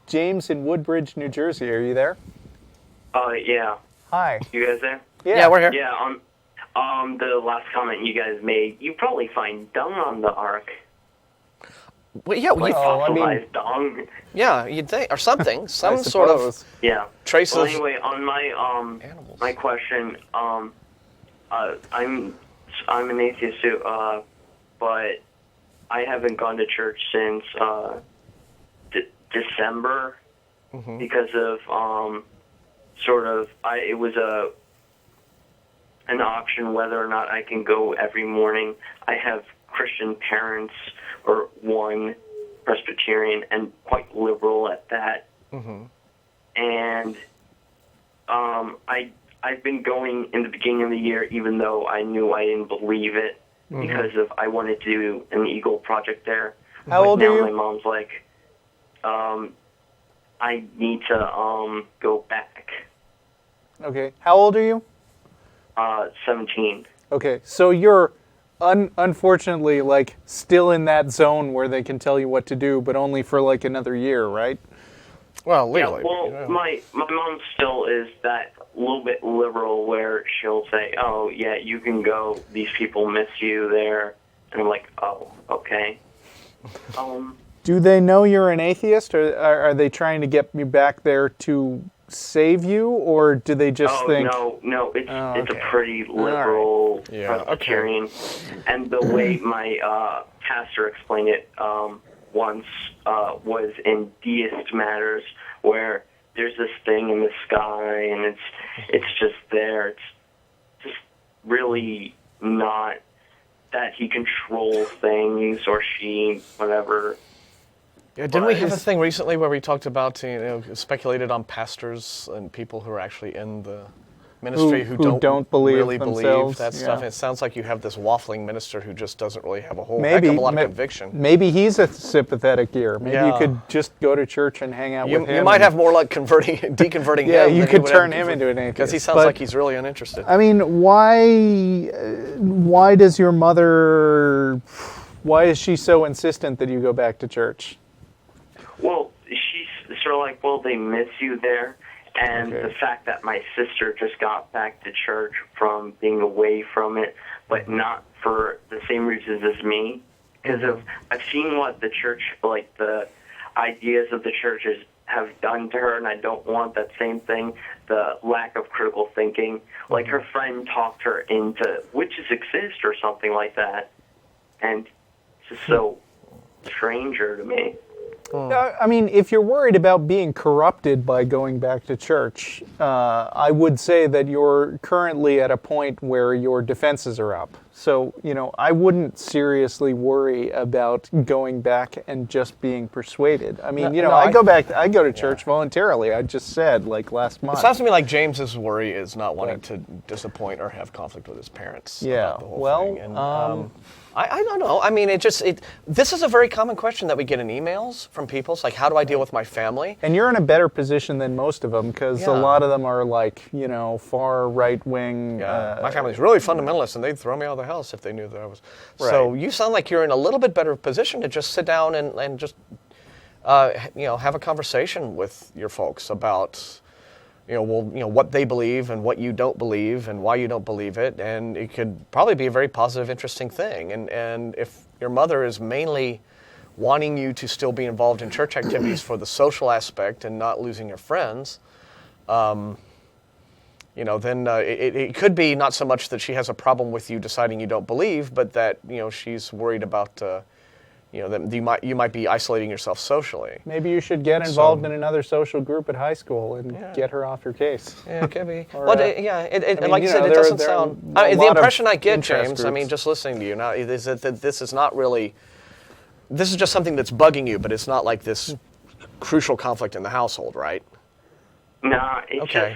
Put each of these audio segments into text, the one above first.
James in Woodbridge, New Jersey. Are you there? Yeah. Hi. You guys there? Yeah, we're here. Yeah, the last comment you guys made, you probably find dung on the Ark. Well, yeah, Like fossilized dung. yeah, you'd think, or something, some sort of Yeah. traces. Well, anyway, on my animals. my question, I'm an atheist too, but I haven't gone to church since December because of it was an option whether or not I can go every morning. I have Christian parents, or one Presbyterian, and quite liberal at that. And I've been going in the beginning of the year, even though I knew I didn't believe it, because of I wanted to do an Eagle project there. How old are you? Now my mom's like, I need to go back. Okay. How old are you? 17. Okay, so you're unfortunately like still in that zone where they can tell you what to do, but only for like another year, right? Well, legally. Yeah, well, my mom still is that little bit liberal where she'll say, "Oh, yeah, you can go. These people miss you there," and I'm like, "Oh, okay." Do they know you're an atheist, or are they trying to get you back there to save you, or do they just think? No, it's okay. a pretty liberal Presbyterian, okay. And the way my pastor explained it once was in deist matters, where there's this thing in the sky and it's just there. It's just really not that he controls things or she, whatever. Yeah, didn't we have a thing recently where we talked about, speculated on pastors and people who are actually in the ministry who don't really believe that stuff? And it sounds like you have this waffling minister who just doesn't really have a whole heck of a lot of conviction. Maybe he's a sympathetic ear. Maybe you could just go to church and hang out with him. You might have more luck deconverting him. Yeah, you could turn him into an atheist. Because he sounds like he's really uninterested. I mean, why does your mother, why is she so insistent that you go back to church? Well, she's sort of like, well, they miss you there. And the fact that my sister just got back to church from being away from it, but not for the same reasons as me. Because I've seen what the church, like the ideas of the churches have done to her, and I don't want that same thing, the lack of critical thinking. Like her friend talked her into witches exist or something like that. And it's just so stranger to me. I mean, if you're worried about being corrupted by going back to church, I would say that you're currently at a point where your defenses are up. So, I wouldn't seriously worry about going back and just being persuaded. I mean, I go to church voluntarily. I just said, like last month. It sounds to me like James's worry is not wanting to disappoint or have conflict with his parents. Yeah, about the whole thing. And, I don't know. I mean, this is a very common question that we get in emails from people. It's like, how do I deal with my family? And you're in a better position than most of them because a lot of them are like, far right-wing. My family's really fundamentalist, and they'd throw me out of the house if they knew that I was. Right. So you sound like you're in a little bit better position to just sit down and just, have a conversation with your folks about, what they believe and what you don't believe and why you don't believe it. And it could probably be a very positive, interesting thing. And if your mother is mainly wanting you to still be involved in church activities for the social aspect and not losing your friends, then it could be not so much that she has a problem with you deciding you don't believe, but that, she's worried about, that you might be isolating yourself socially. Maybe you should get involved in another social group at high school and get her off your case. Yeah, it could be. Or, like you said, it doesn't sound. The impression I get, James, groups. Just listening to you now, is that this is not really. This is just something that's bugging you, but it's not like this crucial conflict in the household, right? Nah, it's just.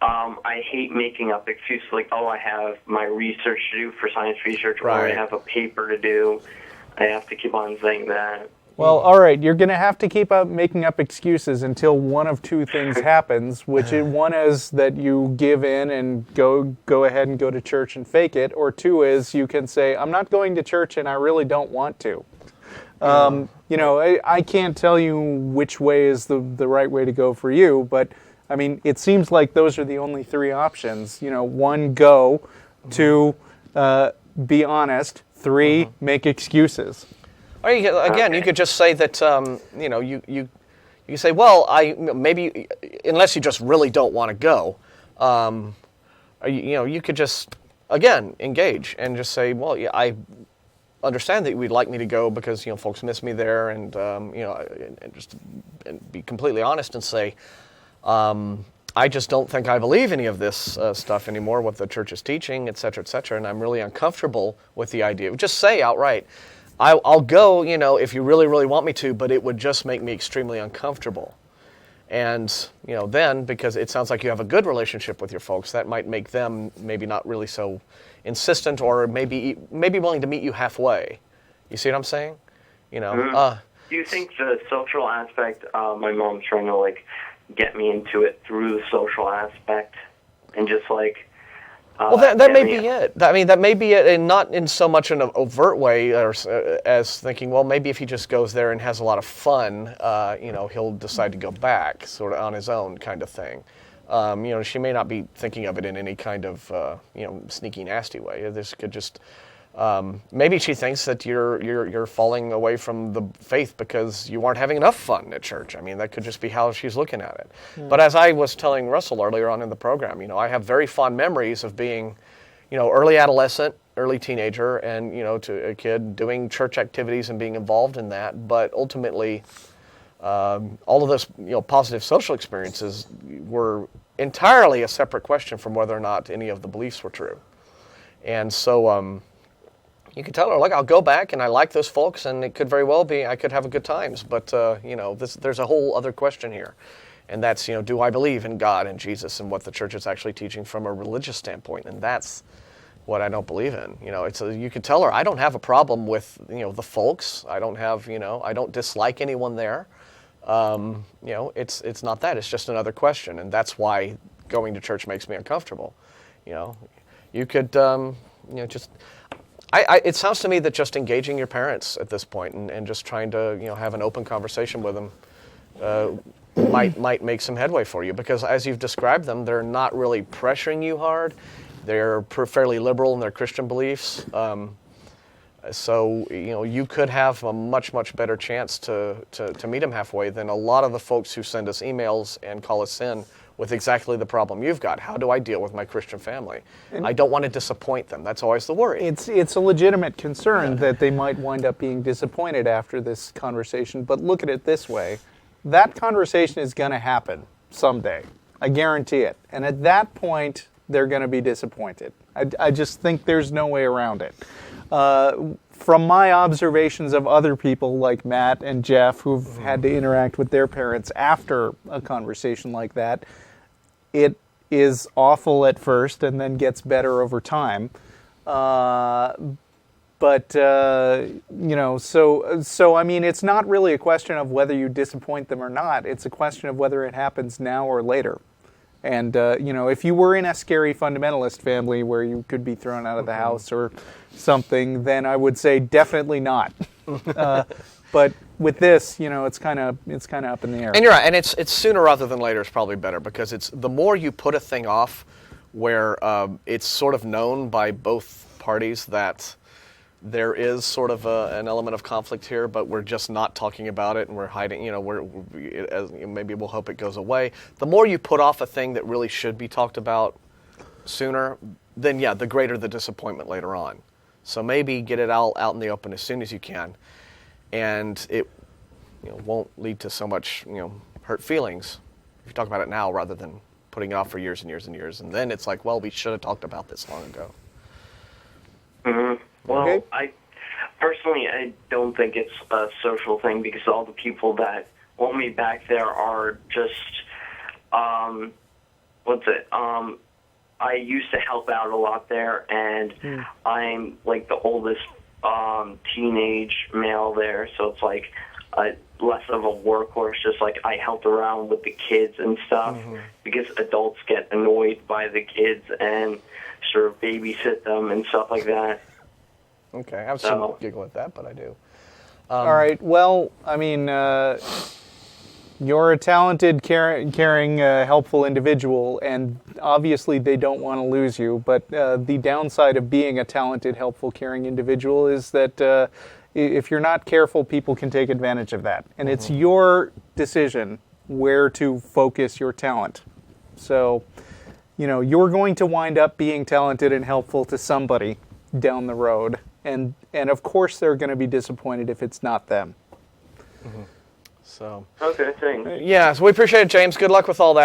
I hate making up excuses like, I have my research to do for science research, or I have a paper to do. I have to keep on saying that. Well, all right, you're going to have to keep making up excuses until one of two things happens, one is that you give in and go ahead and go to church and fake it, or two is you can say, I'm not going to church and I really don't want to. you know, I can't tell you which way is the right way to go for you, but I mean, it seems like those are the only three options. You know, one, go; two, be honest; three, make excuses. Or you could just say that you know you say, well, maybe unless you just really don't want to go, you could just again engage and just say, well, yeah, I understand that you'd like me to go because folks miss me there, and and be completely honest and say, I just don't think I believe any of this stuff anymore, what the church is teaching, et cetera, and I'm really uncomfortable with the idea. Just say outright, I'll go, if you really, really want me to, but it would just make me extremely uncomfortable. And, then, because it sounds like you have a good relationship with your folks, that might make them maybe not really so insistent, or maybe willing to meet you halfway. You see what I'm saying? Do you think the social aspect, my mom's trying to, get me into it through the social aspect, and just, well, that may be it. I mean, that may be it, and not in so much an overt way as thinking, well, maybe if he just goes there and has a lot of fun, he'll decide to go back, sort of on his own kind of thing. She may not be thinking of it in any kind of, sneaky, nasty way. This could just, maybe she thinks that you're falling away from the faith because you aren't having enough fun at church. I mean, that could just be how she's looking at it. But as I was telling Russell earlier on in the program, I have very fond memories of being, early adolescent, early teenager, and, to a kid doing church activities and being involved in that. But ultimately, all of those, positive social experiences were entirely a separate question from whether or not any of the beliefs were true. And so, you can tell her, look, I'll go back, and I like those folks, and it could very well be I could have a good times. But, there's a whole other question here. And that's, do I believe in God and Jesus and what the church is actually teaching from a religious standpoint? And that's what I don't believe in. You could tell her, I don't have a problem with, the folks. I don't have, I don't dislike anyone there. It's not that. It's just another question. And that's why going to church makes me uncomfortable. You could, just... it sounds to me that just engaging your parents at this point and just trying to have an open conversation with them might make some headway for you, because as you've described them, they're not really pressuring you hard. They're fairly liberal in their Christian beliefs, so you could have a much better chance to meet them halfway than a lot of the folks who send us emails and call us in with exactly the problem you've got. How do I deal with my Christian family? I don't want to disappoint them. That's always the worry. It's a legitimate concern that they might wind up being disappointed after this conversation, but look at it this way. That conversation is going to happen someday. I guarantee it. And at that point, they're going to be disappointed. I just think there's no way around it. From my observations of other people like Matt and Jeff who've had to interact with their parents after a conversation like that, it is awful at first and then gets better over time. So I mean, it's not really a question of whether you disappoint them or not. It's a question of whether it happens now or later. And, if you were in a scary fundamentalist family where you could be thrown out of the house or something, then I would say definitely not. But with this, it's kind of up in the air. And you're right. And it's sooner rather than later is probably better, because it's the more you put a thing off where it's sort of known by both parties that there is sort of an element of conflict here, but we're just not talking about it and we're hiding, maybe we'll hope it goes away. The more you put off a thing that really should be talked about sooner, then the greater the disappointment later on. So maybe get it out in the open as soon as you can, and it won't lead to so much hurt feelings if you talk about it now rather than putting it off for years and years and years. And then it's like, well, we should have talked about this long ago. Mm-hmm. Well, I don't think it's a social thing, because all the people that want me back there are just, I used to help out a lot there, and I'm like the oldest teenage male there, so it's like less of a workhorse, just like I help around with the kids and stuff, because adults get annoyed by the kids and sort of babysit them and stuff like that. Okay, I have some giggle at that, but I do. All right. Well, I mean, you're a talented, caring, helpful individual, and obviously they don't want to lose you. But the downside of being a talented, helpful, caring individual is that if you're not careful, people can take advantage of that. And it's your decision where to focus your talent. So, you're going to wind up being talented and helpful to somebody down the road. And of course they're going to be disappointed if it's not them. So Okay, thanks. yeah, so we appreciate it, James. Good luck with all that.